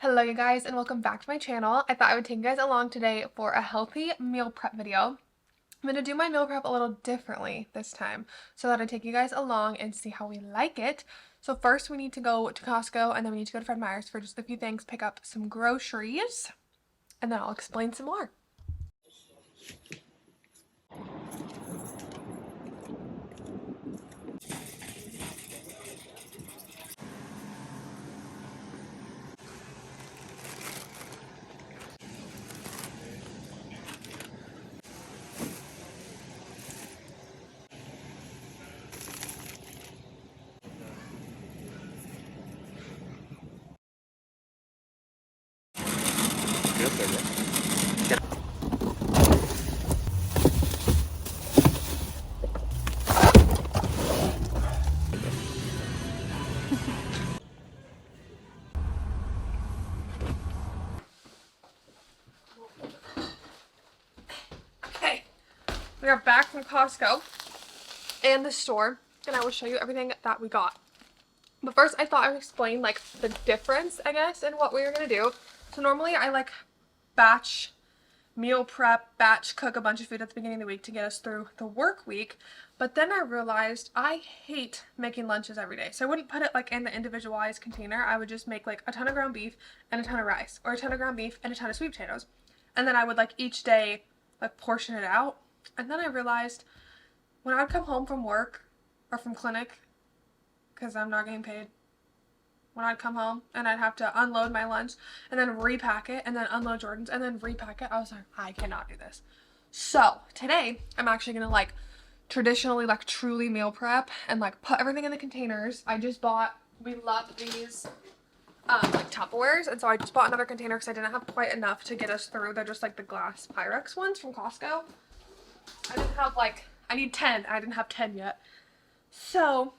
Hello you guys and welcome back to my channel. I thought I would take you guys along today for a healthy meal prep video. I'm going to do my meal prep a little differently this time so that I take you guys along and see how we like it. So first we need to go to Costco and then we need to go to Fred Meyer's for just a few things, pick up some groceries, and then I'll explain some more. Get there, bro. Okay, we are back from Costco and the store and I will show you everything that we got. But first I thought I would explain like the difference, I guess, in what we were going to do. So normally I like batch meal prep, batch cook a bunch of food at the beginning of the week to get us through the work week. But then I realized I hate making lunches every day. So I wouldn't put it like in the individualized container. I would just make like a ton of ground beef and a ton of rice, or a ton of ground beef and a ton of sweet potatoes. And then I would like each day like portion it out. And then I realized when I would come home from work or from clinic, because I'm not getting paid, when I'd come home and I'd have to unload my lunch and then repack it and then unload Jordan's and then repack it, I was like, I cannot do this. So today I'm actually gonna like traditionally like truly meal prep and like put everything in the containers. I just bought, we love these like Tupperwares, and so I just bought another container because I didn't have quite enough to get us through. They're just like the glass Pyrex ones from Costco. I didn't have like, I need 10. I didn't have 10 yet. So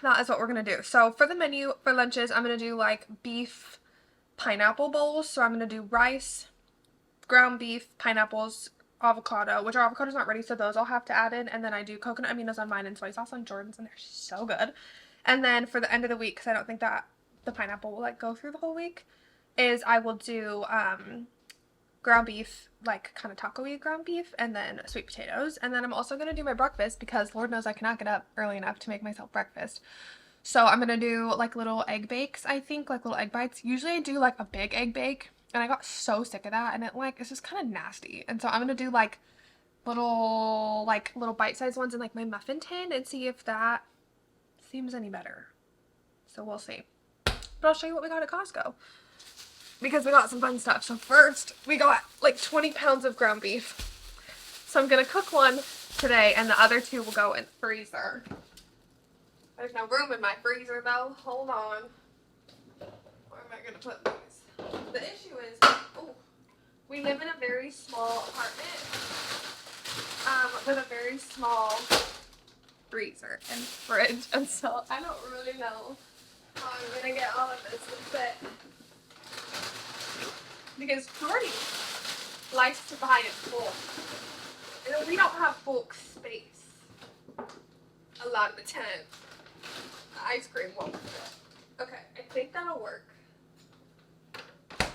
that is what we're gonna do. So for the menu for lunches, I'm gonna do like beef pineapple bowls. So I'm gonna do rice, ground beef, pineapples, avocado, which our avocado's not ready, so those I'll have to add in. And then I do coconut aminos on mine and soy sauce on Jordan's, and they're so good. And then for the end of the week, because I don't think that the pineapple will like go through the whole week, is I will do ground beef, like kind of taco-y ground beef, and then sweet potatoes. And then I'm also going to do my breakfast because Lord knows I cannot get up early enough to make myself breakfast. So I'm going to do like little egg bakes, I think, like little egg bites. Usually I do like a big egg bake, and I got so sick of that, and it's just kind of nasty. And so I'm going to do like little bite-sized ones in like my muffin tin and see if that seems any better. So we'll see. But I'll show you what we got at Costco, because we got some fun stuff. So first, we got like 20 pounds of ground beef. So I'm gonna cook one today, and the other two will go in the freezer. There's no room in my freezer though. Hold on. Where am I gonna put these? The issue is, we live in a very small apartment, with a very small freezer and fridge, and so I don't really know how I'm gonna get all of this to fit. Because Jordy likes to buy it bulk. And we don't have bulk space a lot of the time. The ice cream won't fit. Okay, I think that'll work.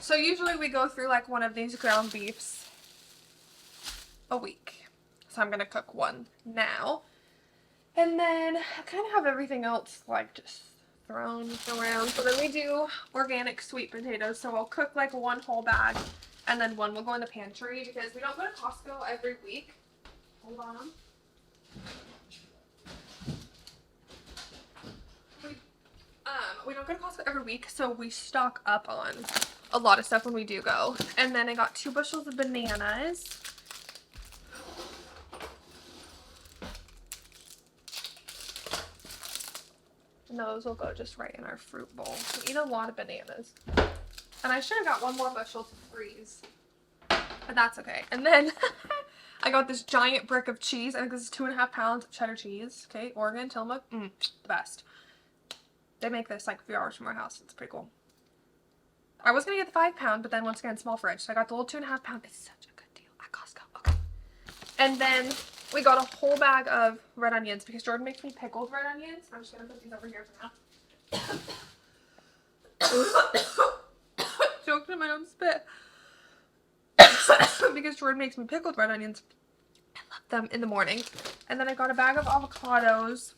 So usually we go through like one of these ground beefs a week. So I'm gonna cook one now. And then I kind of have everything else like just thrown around. So then we do organic sweet potatoes. So I'll cook like one whole bag and then one will go in the pantry because we don't go to Costco every week. Hold on. We don't go to Costco every week, so we stock up on a lot of stuff when we do go. And then I got 2 bushels of bananas. And those will go just right in our fruit bowl. We eat a lot of bananas. And I should have got 1 more bushel to freeze, but that's okay. And then I got this giant brick of cheese. I think this is 2.5 pounds of cheddar cheese. Okay, Oregon, Tillamook, the best. They make this like a few hours from our house. It's pretty cool. I was gonna get the 5 pound, but then once again, small fridge. So I got the little 2.5 pound. It's such a good deal at Costco. Okay. And then we got a whole bag of red onions because Jordan makes me pickled red onions. I'm just gonna put these over here for now. So in my own spit. Because Jordan makes me pickled red onions. I love them in the morning. And then I got a bag of avocados.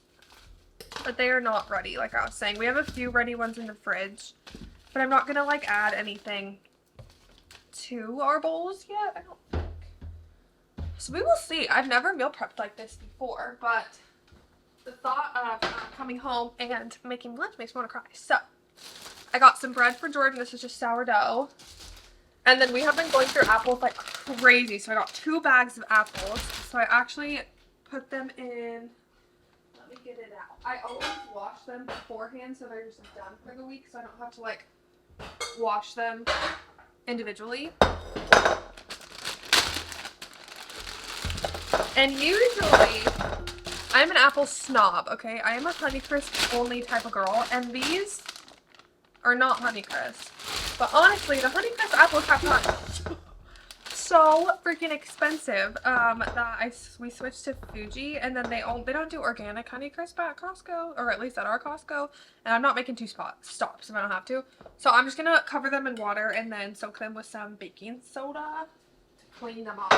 But they are not ready, like I was saying. We have a few ready ones in the fridge. But I'm not going to, like, add anything to our bowls yet, I don't think. So we will see. I've never meal prepped like this before, but the thought of coming home and making lunch makes me want to cry. So I got some bread for Jordan. This is just sourdough. And then we have been going through apples like crazy. So I got 2 bags of apples. So I actually put them in. Let me get it out. I always wash them beforehand so they're just done for the week. So I don't have to like wash them individually. And usually, I'm an apple snob, okay? I am a Honeycrisp only type of girl, and these are not Honeycrisp. But honestly, the Honeycrisp apples have gotten so freaking expensive that we switched to Fuji, and then they don't do organic Honeycrisp at Costco, or at least at our Costco, and I'm not making 2 stops if I don't have to. So I'm just gonna cover them in water and then soak them with some baking soda to clean them off.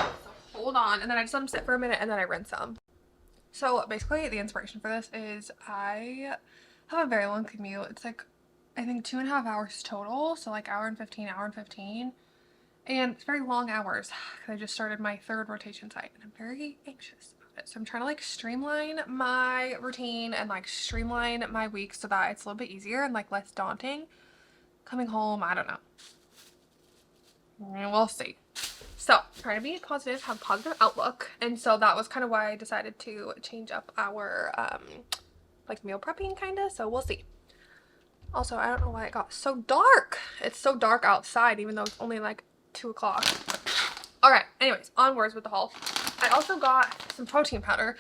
So hold on, and then I just let them sit for a minute and then I rinse them. So basically the inspiration for this is I have a very long commute. It's like, I think 2.5 hours total. So like hour and 15. And it's very long hours. I just started my 3rd rotation site and I'm very anxious about it. So I'm trying to like streamline my routine and like streamline my week so that it's a little bit easier and like less daunting. Coming home, I don't know. We'll see. So, trying to be positive, have a positive outlook, and so that was kind of why I decided to change up our, like, meal prepping, kind of, so we'll see. Also, I don't know why it got so dark. It's so dark outside, even though it's only, like, 2 o'clock. Alright, anyways, onwards with the haul. I also got some protein powder,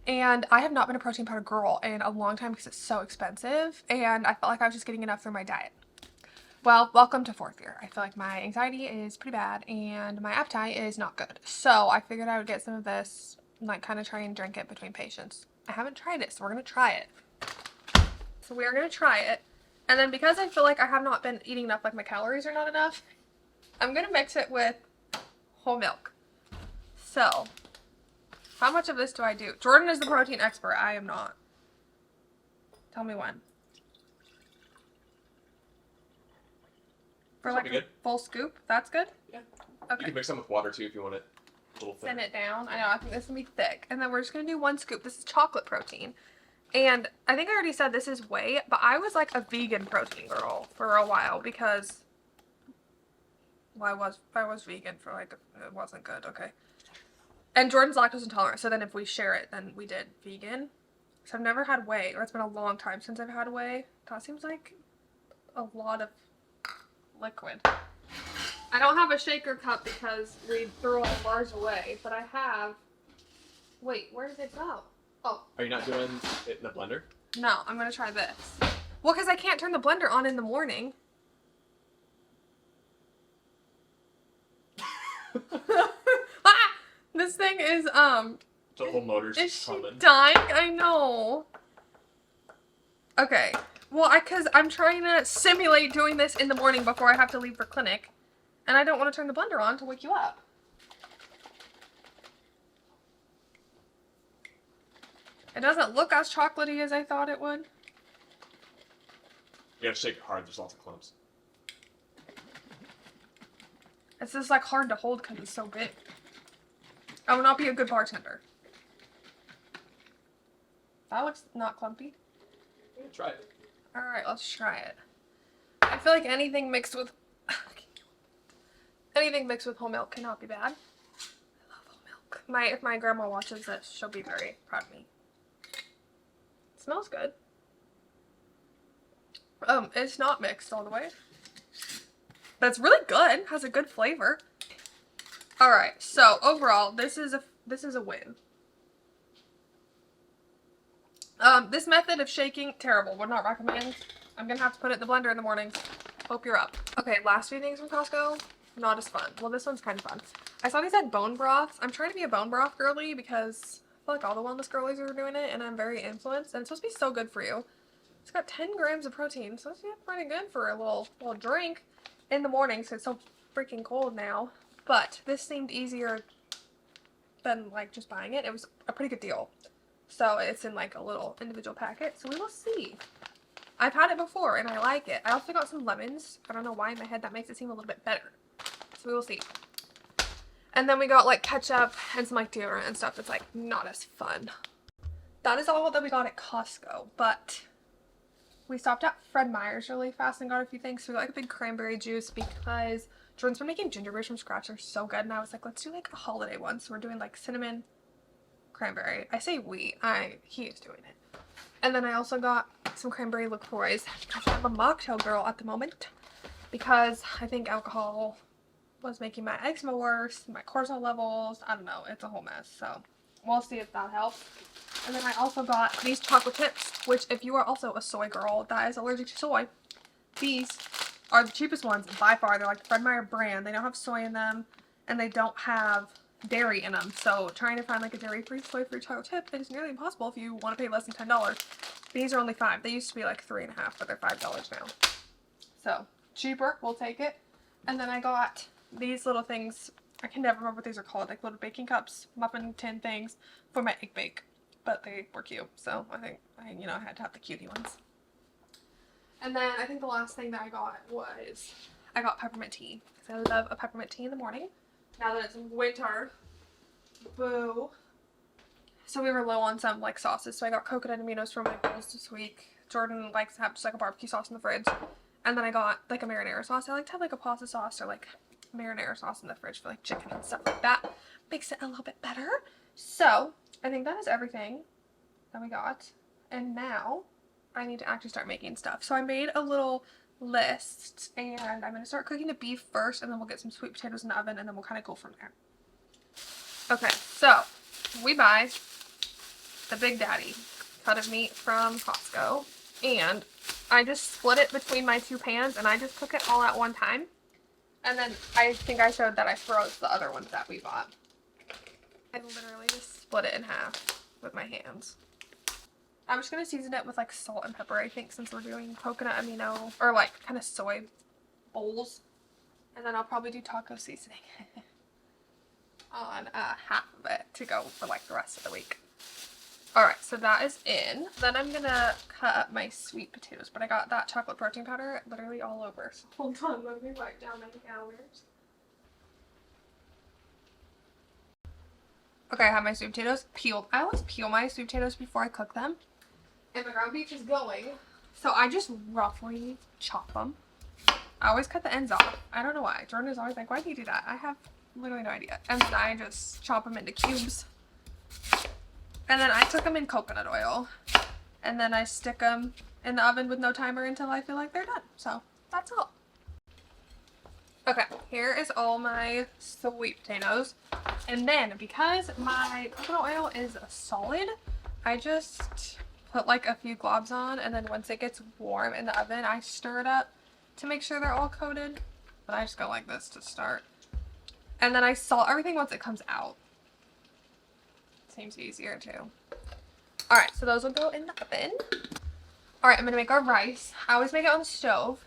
and I have not been a protein powder girl in a long time because it's so expensive, and I felt like I was just getting enough through my diet. Well, welcome to 4th year. I feel like my anxiety is pretty bad and my appetite is not good. So I figured I would get some of this and like kind of try and drink it between patients. I haven't tried it, so we're going to try it. So we are going to try it. And then because I feel like I have not been eating enough, like my calories are not enough, I'm going to mix it with whole milk. So how much of this do I do? Jordan is the protein expert. I am not. Tell me when. For like a full scoop? That's good? Yeah. Okay. You can mix them with water too if you want it a little thin. Thin it down. I know, I think this is going to be thick. And then we're just going to do 1 scoop. This is chocolate protein. And I think I already said this is whey, but I was like a vegan protein girl for a while because I was vegan for like, it wasn't good, okay. And Jordan's lactose intolerant, so then if we share it, then we did vegan. So I've never had whey, or it's been a long time since I've had whey. That seems like a lot of liquid. I don't have a shaker cup because we threw all the bars away, but I have. Wait, where did it go? Oh. Are you not doing it in the blender? No, I'm gonna try this. Well, because I can't turn the blender on in the morning. Ah! This thing is The whole motor's is she humming. dying? I know. Okay. Well, because I'm trying to simulate doing this in the morning before I have to leave for clinic. And I don't want to turn the blender on to wake you up. It doesn't look as chocolatey as I thought it would. You gotta shake it hard, there's lots of clumps. It's just like hard to hold because it's so big. I will not be a good bartender. That looks not clumpy. Yeah, try it. Alright, let's try it. I feel like anything mixed with whole milk cannot be bad. I love whole milk. If my grandma watches this, she'll be very proud of me. It smells good. It's not mixed all the way. But it's really good. Has a good flavor. Alright, so overall, this is a win. This method of shaking, terrible. Would not recommend. I'm gonna have to put it in the blender in the morning. Hope you're up. Okay, last few things from Costco, not as fun. Well, this one's kind of fun. I saw these had bone broths. I'm trying to be a bone broth girly because I feel like all the wellness girlies are doing it, and I'm very influenced, and it's supposed to be so good for you. It's got 10 grams of protein, so it's pretty good for a little drink. in the morning, so it's so freaking cold now. But this seemed easier than like just buying it. It was a pretty good deal. So it's in like a little individual packet. So we will see. I've had it before and I like it. I also got some lemons. I don't know why in my head that makes it seem a little bit better. So we will see. And then we got like ketchup and some like deodorant and stuff that's like not as fun. That is all that we got at Costco. But we stopped at Fred Meyer's really fast and got a few things. So we got like a big cranberry juice because Jordan's been making ginger beers from scratch. They're so good. And I was like, let's do like a holiday one. So we're doing like cinnamon cranberry. I say he is doing it. And then I also got some cranberry LaCroix because I'm a mocktail girl at the moment because I think alcohol was making my eczema worse, my cortisol levels. I don't know. It's a whole mess. So we'll see if that helps. And then I also got these chocolate chips, which if you are also a soy girl that is allergic to soy, these are the cheapest ones by far. They're like the Fred Meyer brand. They don't have soy in them and they don't have dairy in them. So trying to find like a dairy-free, soy-free chocolate chip is nearly impossible if you want to pay less than $10. These are only $5. They used to be like $3.50, but they're $5 now. So cheaper, we'll take it. And then I got these little things. I can never remember what these are called, like little baking cups, muffin tin things for my egg bake. But they were cute, so I think I had to have the cutie ones. And then I think the last thing that I got was I got peppermint tea because I love a peppermint tea in the morning. Now that it's winter, boo. So we were low on some like sauces, so I got coconut aminos for my bowls this week. Jordan likes to have just like a barbecue sauce in the fridge, and then I got like a marinara sauce. I like to have like a pasta sauce or like marinara sauce in the fridge for like chicken and stuff like that. Makes it a little bit better. So I think that is everything that we got. And now I need to actually start making stuff. So I made a little list and I'm going to start cooking the beef first and then we'll get some sweet potatoes in the oven and then we'll kind of go from there. Okay, so we buy the Big Daddy cut of meat from Costco and I just split it between my two pans and I just cook it all at one time. And then I think I showed that I froze the other ones that we bought. I literally just split it in half with my hands. I'm just going to season it with like salt and pepper, I think, since we're doing coconut amino or like kind of soy bowls. And then I'll probably do taco seasoning on half of it to go for like the rest of the week. Alright, so that is in. Then I'm going to cut up my sweet potatoes, but I got that chocolate protein powder literally all over. So hold on, let me write down my calories. Okay, I have my sweet potatoes peeled. I always peel my sweet potatoes before I cook them. And my ground beef is going. So I just roughly chop them. I always cut the ends off. I don't know why. Jordan is always like, why do you do that? I have literally no idea. And then I just chop them into cubes. And then I cook them in coconut oil. And then I stick them in the oven with no timer until I feel like they're done. So that's all. Okay, here is all my sweet potatoes. And then, because my coconut oil is solid, I just put like a few globs on, and then once it gets warm in the oven, I stir it up to make sure they're all coated. But I just go like this to start. And then I salt everything once it comes out. Seems easier too. Alright, so those will go in the oven. Alright, I'm going to make our rice. I always make it on the stove,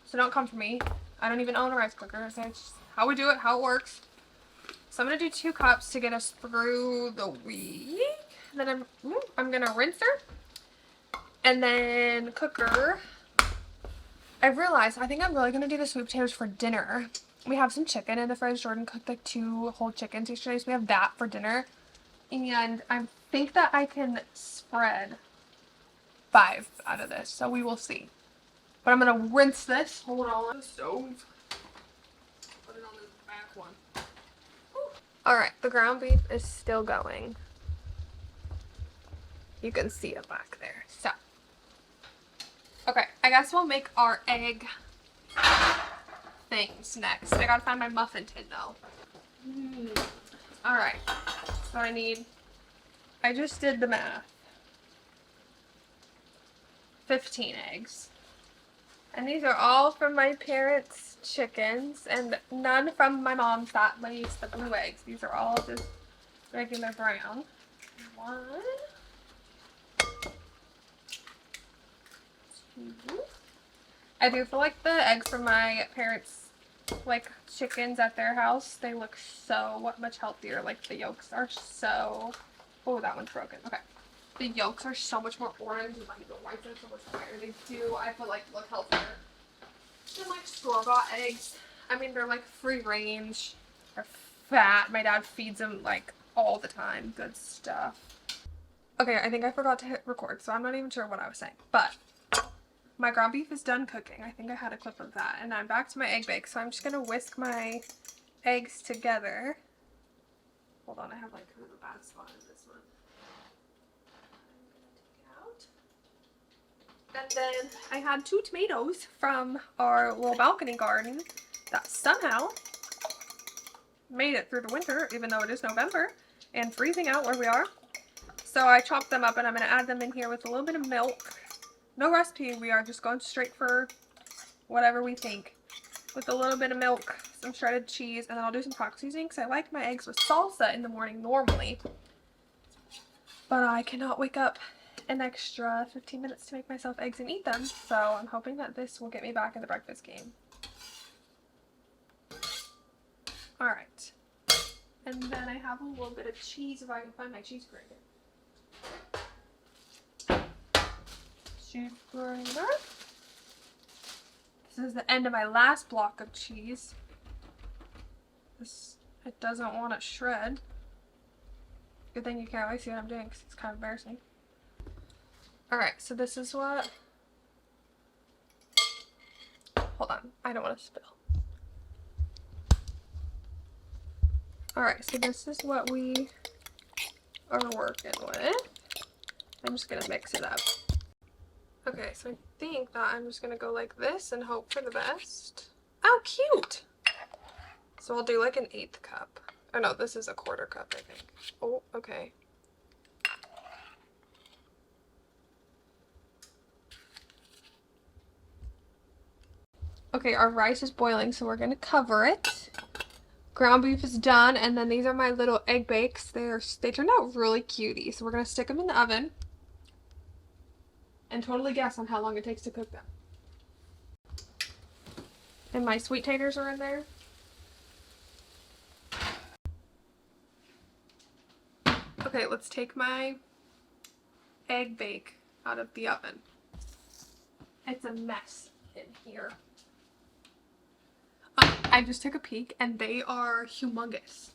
so don't come for me. I don't even own a rice cooker. Okay? It's just how we do it, how it works. So I'm going to do 2 cups to get us through the week. Then I'm going to rinse her. And then cook her. I've realized I think I'm really going to do the sweet potatoes for dinner. We have some chicken in the fridge. Jordan cooked like 2 whole chickens yesterday. So we have that for dinner. And I think that I can spread 5 out of this. So we will see. But I'm going to rinse this. Hold on the stove. Put it on this back one. Alright, the ground beef is still going. You can see it back there. So, okay, I guess we'll make our egg things next. I gotta find my muffin tin though. Alright, so I just did the math. 15 eggs. And these are all from my parents' chickens and none from my mom's that lays the blue eggs. These are all just regular brown. 1, 2. I do feel like the eggs from my parents' like chickens at their house. They look so much healthier. Like the yolks are so, oh, that one's broken. Okay. The yolks are so much more orange and like the whites are so much whiter. They do, I feel like, look healthier than like store-bought eggs. I mean, they're like free range. They're fat. My dad feeds them like all the time. Good stuff. Okay, I think I forgot to hit record, so I'm not even sure what I was saying. But my ground beef is done cooking. I think I had a clip of that. And I'm back to my egg bake, so I'm just gonna whisk my eggs together. Hold on, I have like kind of a bad spot in this one. I'm gonna take it out. And then I had 2 tomatoes from our little balcony garden that somehow made it through the winter, even though it is November and freezing out where we are. So I chopped them up and I'm going to add them in here with a little bit of milk. No recipe, we are just going straight for whatever we think. With a little bit of milk, some shredded cheese, and then I'll do some taco seasoning because I like my eggs with salsa in the morning normally. But I cannot wake up an extra 15 minutes to make myself eggs and eat them. So I'm hoping that this will get me back in the breakfast game. Alright. And then I have a little bit of cheese if I can find my cheese grater. Cheese grater. This is the end of my last block of cheese. It doesn't want to shred. Good thing you can't really see what I'm doing because it's kind of embarrassing. Alright, so this is what... Hold on, I don't want to spill. Alright, so this is what we are working with. I'm just going to mix it up. Okay, so I think that I'm just going to go like this and hope for the best. Oh, cute! So I'll do like an 1/8 cup. Oh no, this is a 1/4 cup, I think. Oh, okay. Okay, our rice is boiling, so we're going to cover it. Ground beef is done, and then these are my little egg bakes. They turned out really cutie, so we're going to stick them in the oven and totally guess on how long it takes to cook them. And my sweet taters are in there. Okay, let's take my egg bake out of the oven. It's a mess in here. I just took a peek and they are humongous.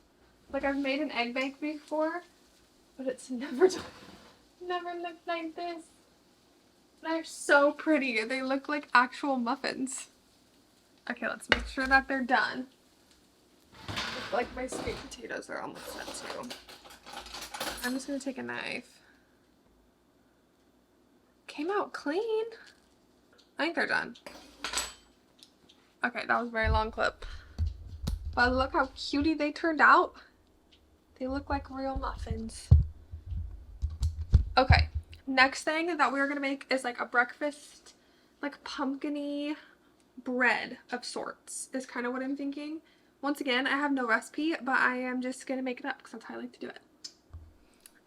Like, I've made an egg bake before, but it's never looked like this. They're so pretty. They look like actual muffins. Okay, let's make sure that they're done. Like, my sweet potatoes are almost done too. I'm just gonna take a knife. Came out clean. I think they're done. Okay, that was a very long clip. But look how cutie they turned out. They look like real muffins. Okay, next thing that we're gonna make is like a breakfast, like pumpkin-y bread of sorts is kind of what I'm thinking. Once again, I have no recipe, but I am just gonna make it up because that's how I like to do it.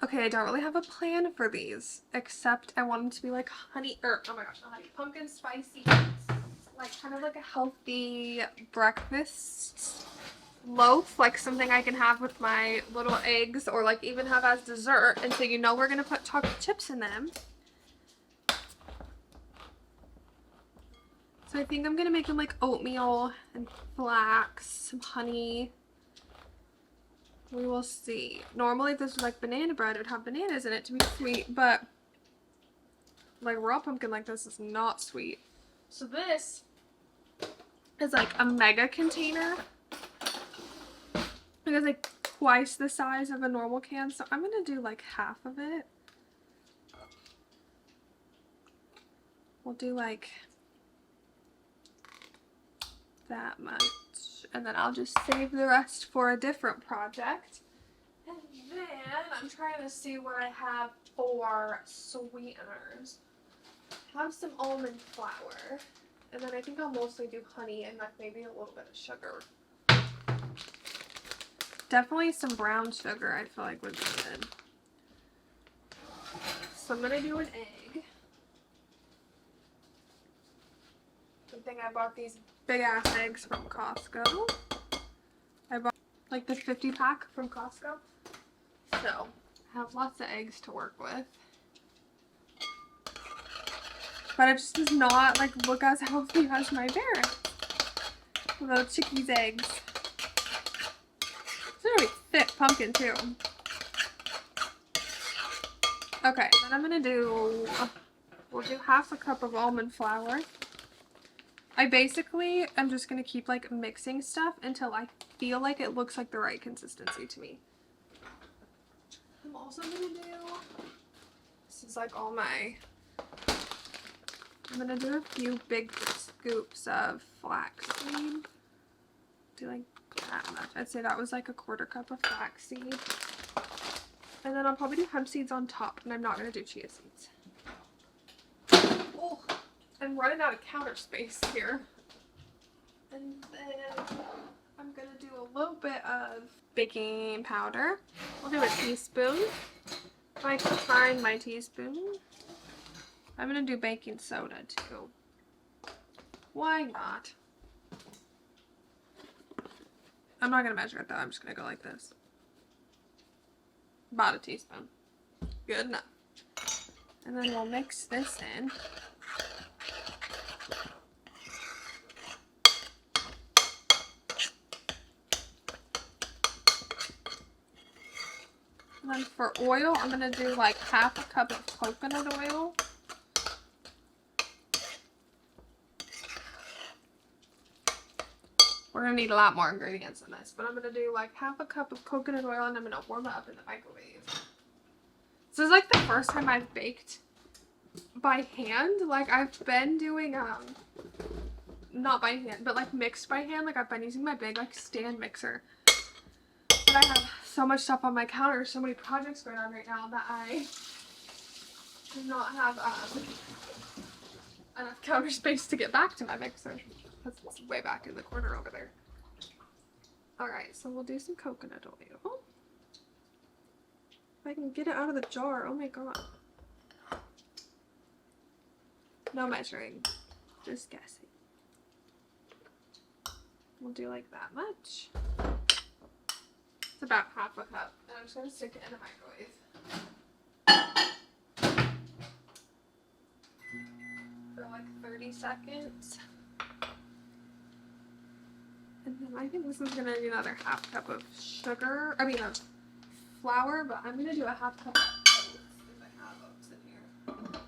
Okay, I don't really have a plan for these, except I want them to be like honey, or oh my gosh, not honey, pumpkin spicy, like kind of like a healthy breakfast loaf, like something I can have with my little eggs or like even have as dessert. And so you know we're gonna put chocolate chips in them. So I think I'm gonna make them like oatmeal and flax, some honey. We will see. Normally if this was like banana bread, it would have bananas in it to be sweet, but like raw pumpkin like this is not sweet. So this is like a mega container. Because like twice the size of a normal can, so I'm gonna do like half of it. We'll do like that much, and then I'll just save the rest for a different project. And then I'm trying to see what I have for sweeteners. I have some almond flour, and then I think I'll mostly do honey and like maybe a little bit of sugar. Definitely some brown sugar I feel like would be good. So I'm gonna do an egg. Good thing I bought these big ass eggs from Costco. I bought like the 50 pack from Costco. So I have lots of eggs to work with. But it just does not like look as healthy as my parents. The chickies eggs. It's a really thick pumpkin too. Okay, then I'm gonna do, we'll do half a cup of almond flour. I basically am just gonna keep like mixing stuff until I feel like it looks like the right consistency to me. I'm also gonna do, this is like all my, I'm gonna do a few big scoops of flaxseed. Do like that much. I'd say that was like a quarter cup of flaxseed. And then I'll probably do hemp seeds on top, and I'm not gonna do chia seeds. Oh, I'm running out of counter space here. And then I'm gonna do a little bit of baking powder. I'll do a teaspoon. If I can find my teaspoon. I'm gonna do baking soda too. Why not? I'm not gonna measure it though, I'm just gonna go like this. About a teaspoon. Good enough. And then we'll mix this in. And then for oil, I'm gonna do like half a cup of coconut oil. We're gonna need a lot more ingredients in this, but I'm gonna do like half a cup of coconut oil and I'm gonna warm it up in the microwave. This is like the first time I've baked by hand. Like I've been doing, not by hand, but like mixed by hand. Like I've been using my big like stand mixer. But I have so much stuff on my counter, so many projects going on right now that I do not have enough counter space to get back to my mixer. It's way back in the corner over there. Alright, so we'll do some coconut oil. If I can get it out of the jar, oh my god. No measuring, just guessing. We'll do like that much. It's about half a cup, and I'm just gonna stick it in the microwave for like 30 seconds. And then I think this is gonna be another half cup of sugar. I mean, of flour, but I'm gonna do a half cup of oats if I have oats in here.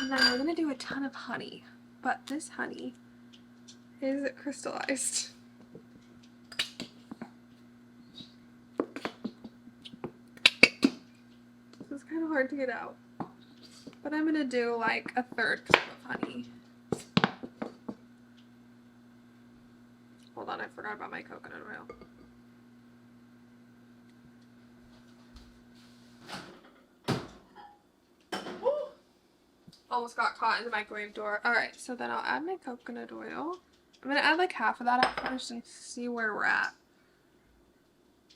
And then we're gonna do a ton of honey, but this honey is crystallized. So it's kind of hard to get out, but I'm gonna do like a third cup of honey. Hold on, I forgot about my coconut oil. Woo! Almost got caught in the microwave door. Alright, so then I'll add my coconut oil. I'm going to add like half of that at first and see where we're at.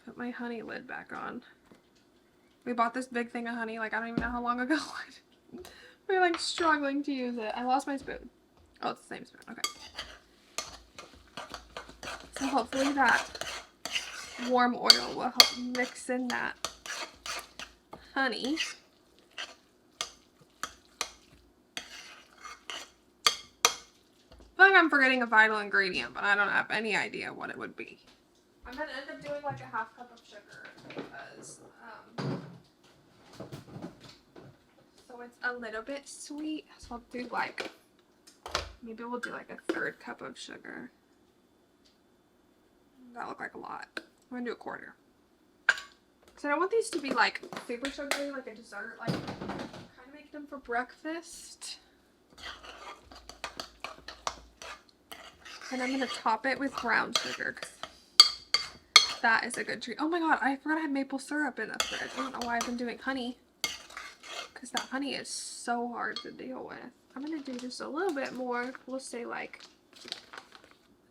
Put my honey lid back on. We bought this big thing of honey, like I don't even know how long ago. We're like struggling to use it. I lost my spoon. Oh, it's the same spoon. Okay. So hopefully that warm oil will help mix in that honey. I feel like I'm forgetting a vital ingredient, but I don't have any idea what it would be. I'm gonna end up doing like a half cup of sugar because so it's a little bit sweet. So I'll do like, maybe we'll do like a third cup of sugar. That looked like a lot. I'm gonna do a quarter. Cause I don't want these to be like super sugary, like a dessert. Like kind of make them for breakfast. And I'm gonna top it with brown sugar. That is a good treat. Oh my god, I forgot I had maple syrup in the fridge. I don't know why I've been doing honey. Because that honey is so hard to deal with. I'm gonna do just a little bit more. We'll say like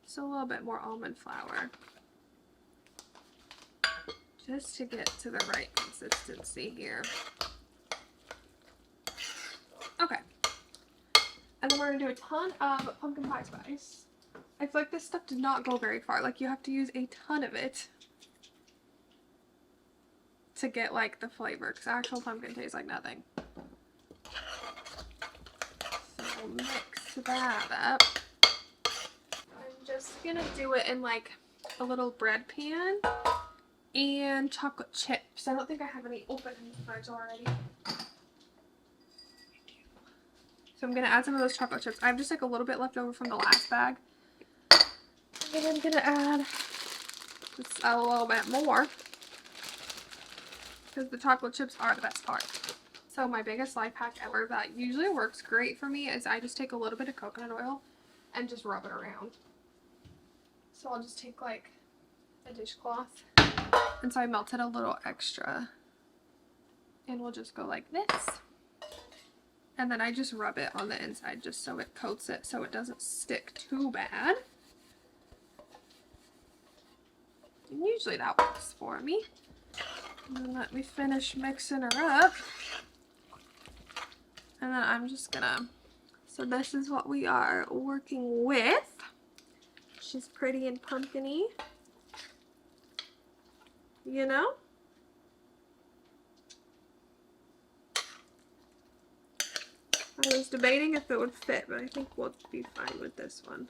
just a little bit more almond flour. Just to get to the right consistency here. Okay. And then we're gonna do a ton of pumpkin pie spice. I feel like this stuff did not go very far. Like, you have to use a ton of it to get like the flavor, because actual pumpkin tastes like nothing. So we'll mix that up. I'm just gonna do it in like a little bread pan and chocolate chips. I don't think I have any open in the fridge already. So I'm gonna add some of those chocolate chips. I have just like a little bit left over from the last bag. And I'm gonna add just a little bit more, because the chocolate chips are the best part. So my biggest life hack ever that usually works great for me is I just take a little bit of coconut oil and just rub it around. So I'll just take like a dishcloth, and so I melted a little extra, and we'll just go like this. And then I just rub it on the inside just so it coats it so it doesn't stick too bad. And usually that works for me. And then let me finish mixing her up. And then I'm just gonna, so this is what we are working with. She's pretty and pumpkin-y. You know? I was debating if it would fit, but I think we'll be fine with this one.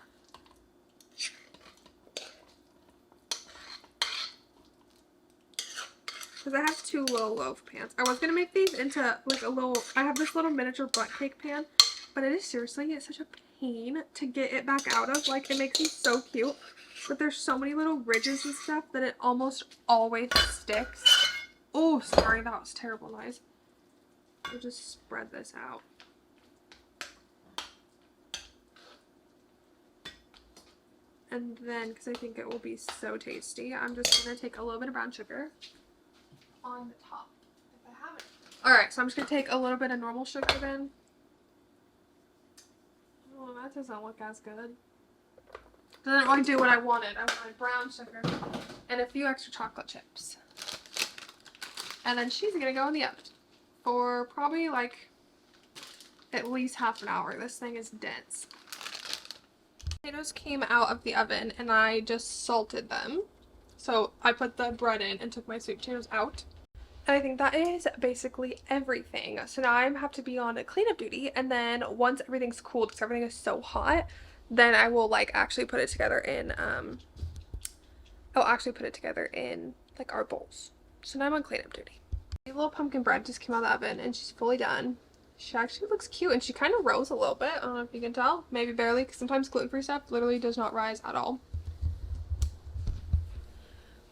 Because I have two little loaf pans. I was going to make these into like a little, I have this little miniature butt cake pan, but it is seriously, it's such a pain to get it back out of. Like, it makes them so cute, but there's so many little ridges and stuff that it almost always sticks. Oh, sorry, that was terrible noise. We'll just spread this out. And then, because I think it will be so tasty, I'm just going to take a little bit of brown sugar on the top, if I have it. Alright, so I'm just going to take a little bit of normal sugar then. Oh, that doesn't look as good. Doesn't really do what I wanted. I wanted brown sugar and a few extra chocolate chips. And then she's going to go in the oven for probably like at least half an hour. This thing is dense. Potatoes came out of the oven and I just salted them. So I put the bread in and took my sweet potatoes out. And I think that is basically everything. So now I have to be on a cleanup duty, and then once everything's cooled, because everything is so hot, then I will like actually put it together in I'll actually put it together in like our bowls. So now I'm on cleanup duty. The little pumpkin bread just came out of the oven and she's fully done. She actually looks cute, and she kind of rose a little bit. I don't know if you can tell. Maybe barely, because sometimes gluten-free stuff literally does not rise at all.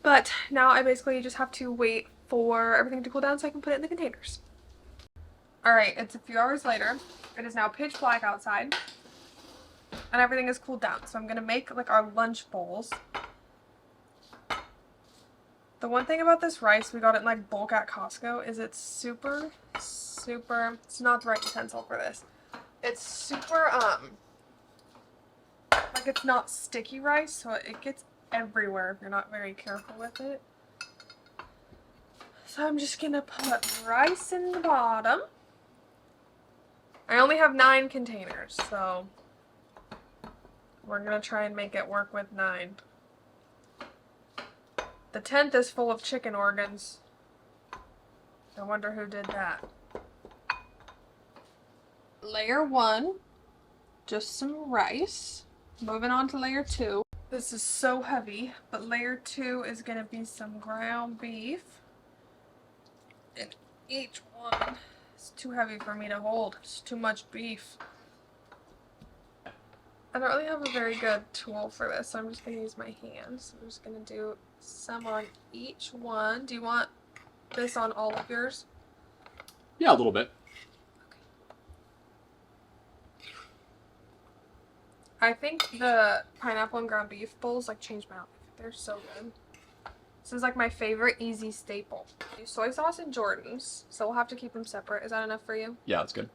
But now I basically just have to wait for everything to cool down so I can put it in the containers. Alright, it's a few hours later. It is now pitch black outside. And everything is cooled down. So I'm going to make like our lunch bowls. The one thing about this rice, we got it in like bulk at Costco, is it's super, it's not the right utensil for this. It's super, like it's not sticky rice, so it gets everywhere if you're not very careful with it. So I'm just gonna put rice in the bottom. I only have 9 containers, so we're gonna try and make it work with 9. The 10th is full of chicken organs. I wonder who did that. Layer 1, just some rice. Moving on to layer 2. This is so heavy, but layer 2 is going to be some ground beef. And each one is too heavy for me to hold. It's too much beef. I don't really have a very good tool for this, so I'm just going to use my hands. I'm just going to do some on each one. Do you want this on all of yours? Yeah, a little bit. I think the pineapple and ground beef bowls like changed my life. They're so good. This is like my favorite easy staple. Soy sauce and Jordans, so we'll have to keep them separate. Is that enough for you? Yeah, that's good.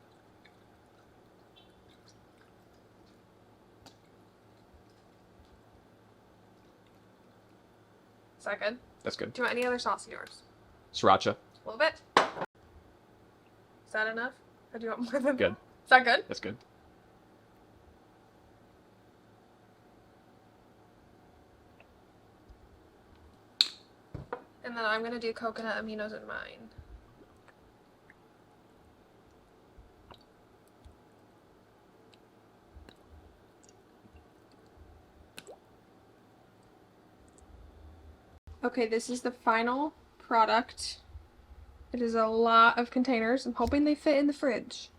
Is that good? That's good. Do you want any other sauce in yours? Sriracha. A little bit. Is that enough? Or do you want more than Good. Is that good? That's good. And then I'm gonna do coconut aminos in mine. Okay, this is the final product. It is a lot of containers. I'm hoping they fit in the fridge.